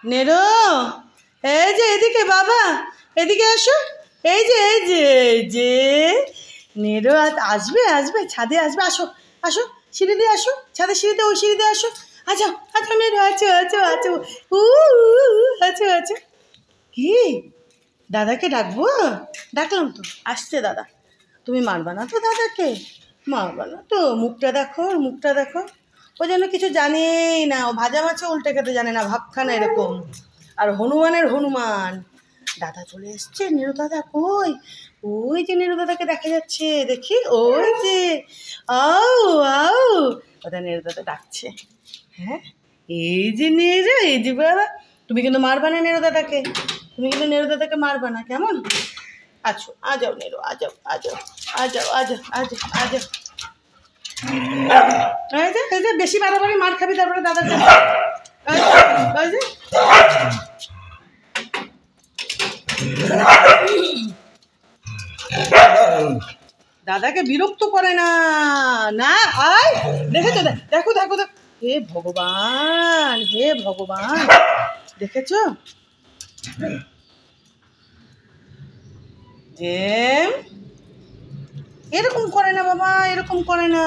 Narrow, এই যে এদিকে বাবা, এদিকে আসো। এই যে এই যে এই যে নেরো আসবে, আসবে ছাদে আসবে। আসো আসো, সিঁড়ি দিয়ে আসো, ছাদে সিঁড়িতে, ওই সিঁড়ি দিয়ে আসো। আচ্ছা আচ্ছা নেরো, আছো আছো আছো, আছো আছো। কি দাদাকে ডাকবো? ডাকলাম তো, আসছে দাদা। তুমি মারবা না তো দাদাকে? মারবা না তো? মুখটা দেখো, মুখটা দেখো। ও যেন কিছু জানেই না, ও ভাজা মাছও উল্টে খেতে জানে না, ভাবখানা এরকম। আর হনুমানের হনুমান। দাদা চলে এসছে, নীরু দাদা কই? ওই যে নীরু দাদাকে দেখা যাচ্ছে, দেখি ওই যে। আও আও, ওটা নীরু দাদা ডাকছে। হ্যাঁ, এই যে নীরু, এই যে বাবা। তুমি কিন্তু মারবা না নীরু দাদাকে, তুমি কিন্তু নীরু দাদাকে মারবা না, কেমন? আছো, আ যাও নীরু, আ যাও আ যাও আ যাও আ যাও আ যাও আ যাও। এই যে বেশি বাড়াবাড়ি, মার খাবি তারপরে দাদার কাছে। ওই যে দাদাকে বিরক্ত করে না। না আয়, দেখেছো? দেখো দেখো দেখো, হে ভগবান, হে ভগবান, দেখেছো? জেম, এরকম করে না বাবা, এরকম করে না,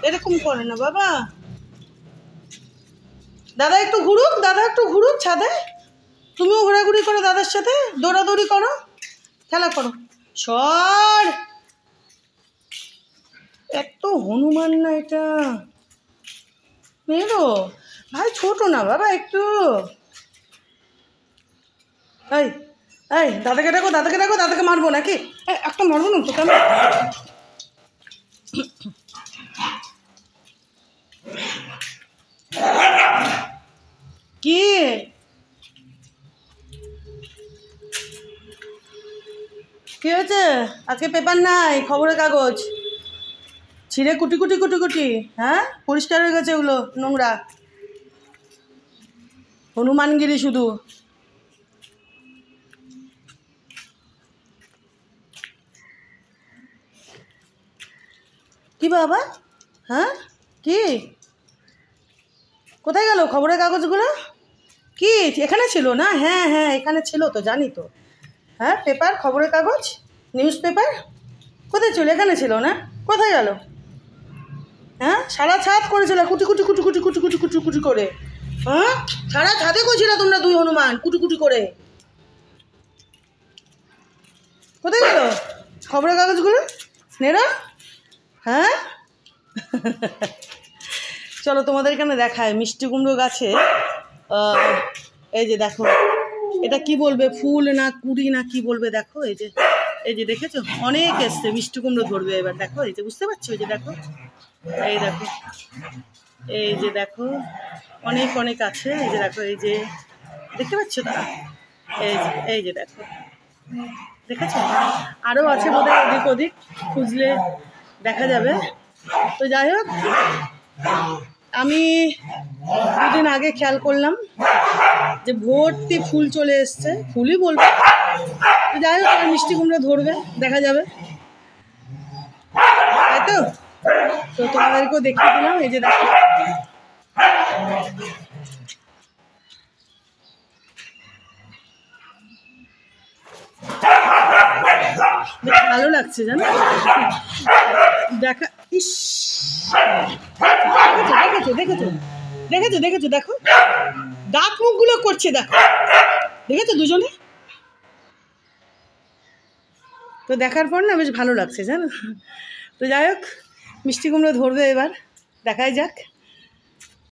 এরকম করে না বাবা। দাদা একটু ঘুরুক, দাদা একটু ঘুরুক ছাদে। তুমিও ঘোরাঘুরি করো দাদার সাথে, দৌড়াদৌড়ি করো, খেলা করো। সর, এত হনুমান না এটা। মেরো ভাই, ছোট না বাবা একটু। এই এই দাদাকে ডাকো, দাদাকে ডাকো, দাদাকে মারবো নাকি? একটা মারবো না তো, কেন? কি কি হয়েছে? আজকে পেপার নাই, খবরের কাগজ ছিঁড়ে কুটি কুটি কুটি কুটি। হ্যাঁ, পরিষ্কার হয়ে গেছে ওগুলো, নোংরা। হনুমানগিরি শুধু। কি বাবা? হ্যাঁ, কি? কোথায় গেল খবরের কাগজগুলো? কি এখানে ছিল না? হ্যাঁ হ্যাঁ, এখানে ছিল তো, জানি তো। হ্যাঁ, পেপার, খবরের কাগজ, নিউজ পেপার কোথায় ছিল? এখানে ছিল না, কোথায় গেল? হ্যাঁ, সারা ছাদ করেছিল কুটি কুটি কুটি কুটি কুটি কুটি কুটি কুটি করে। হ্যাঁ, সারা ছাদে করেছিল তোমরা দুই হনুমান, কুটি কুটি করে। কোথায় গেল খবরের কাগজগুলো নেরা? হ্যাঁ, চলো তোমাদের এখানে দেখায় মিষ্টি কুমড়ো গাছে। এই যে দেখো, এটা কি বলবে, ফুল না কুড়ি না কি বলবে, দেখো এই যে, এই যে দেখেছো, অনেক এসছে মিষ্টি কুমড়ো ধরবে এবার, দেখো এই যে, বুঝতে পারছো? এই যে দেখো, এই দেখো, এই যে দেখো, অনেক অনেক আছে। এই যে দেখো, এই যে দেখতে পাচ্ছ তা? এই যে দেখো, দেখেছো? আরও আছে বোধহয়, এদিক ওদিক খুঁজলে দেখা যাবে। তো যাই হোক, আমি দুদিন আগে খেয়াল করলাম যে ভর্তি ফুল চলে এসছে, ফুলই বলবো। তো যাই হোক, মিষ্টি কুমড়ো ধরবে, দেখা যাবে, তাই তো? তো তোমাদেরকেও দেখিয়ে দিলাম, এই যে দেখো। ভালো লাগছে জানো, দেখা। ইস, দেখেছো দেখেছো দেখেছো দেখেছো, দেখো দাঁত মুখগুলো করছে, দেখো, দেখেছো দুজনে? তো দেখার পর না বেশ ভালো লাগছে জানো। তো যাই হোক, মিষ্টি কুমড়ো ধরবে এবার, দেখাই যাক।